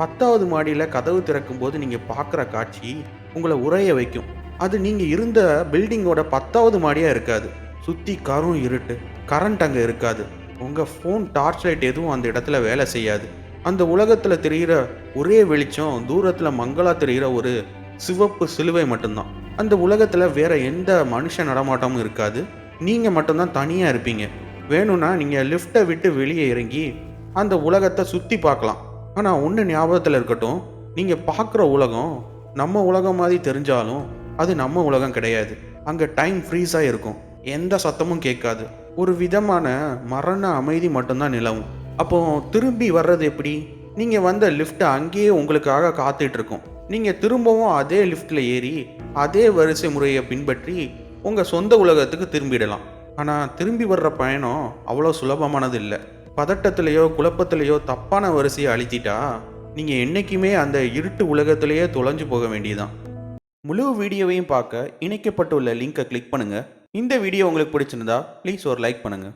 10வது மாடியில் கதவு திறக்கும்போது நீங்கள் பார்க்குற காட்சி உங்களை உறைய வைக்கும். அது நீங்கள் இருந்த பில்டிங்கோட 10வது மாடியாக இருக்காது. சுற்றி கரும் இருட்டு, கரண்ட் அங்கே இருக்காது. உங்கள் ஃபோன் டார்ச் லைட் எதுவும் அந்த இடத்துல வேலை செய்யாது. அந்த உலகத்தில் தெரிகிற ஒரே வெளிச்சம் தூரத்தில் மங்களா தெரிகிற ஒரு சிவப்பு சிலுவை மட்டும்தான். அந்த உலகத்தில் வேற எந்த மனுஷ நடமாட்டமும் இருக்காது. நீங்கள் மட்டும்தான் தனியாக இருப்பீங்க. வேணும்னா நீங்கள் லிஃப்ட்டை விட்டு வெளியே இறங்கி அந்த உலகத்தை சுற்றி பார்க்கலாம். ஆனால் ஒன்று ஞாபகத்தில் இருக்கட்டும், நீங்கள் பார்க்குற உலகம் நம்ம உலகம் மாதிரி தெரிஞ்சாலும் அது நம்ம உலகம் கிடையாது. அங்கே டைம் ஃப்ரீஸாக இருக்கும். எந்த சத்தமும் கேட்காது. ஒரு விதமான மரண அமைதி மட்டும்தான் நிலவும். அப்போ திரும்பி வர்றது எப்படி? நீங்கள் வந்த லிஃப்ட் அங்கேயே உங்களுக்காக காத்துட்டு இருக்கும். நீங்கள் திரும்பவும் அதே லிஃப்ட்டில் ஏறி அதே வரிசை முறையை பின்பற்றி உங்கள் சொந்த உலகத்துக்கு திரும்பிடலாம். ஆனால் திரும்பி வர்ற பயணம் அவ்வளோ சுலபமானது இல்லை. பதட்டத்திலேயோ குழப்பத்திலேயோ தப்பான வரிசையை அழுத்திட்டா நீங்கள் என்றைக்குமே அந்த இருட்டு உலகத்திலேயே தொலைஞ்சு போக வேண்டியதுதான். முழு வீடியோவையும் பார்க்க இணைக்கப்பட்டுள்ள லிங்கை கிளிக் பண்ணுங்கள். இந்த வீடியோ உங்களுக்கு பிடிச்சிருந்தா ப்ளீஸ் ஒரு லைக் பண்ணுங்கள்.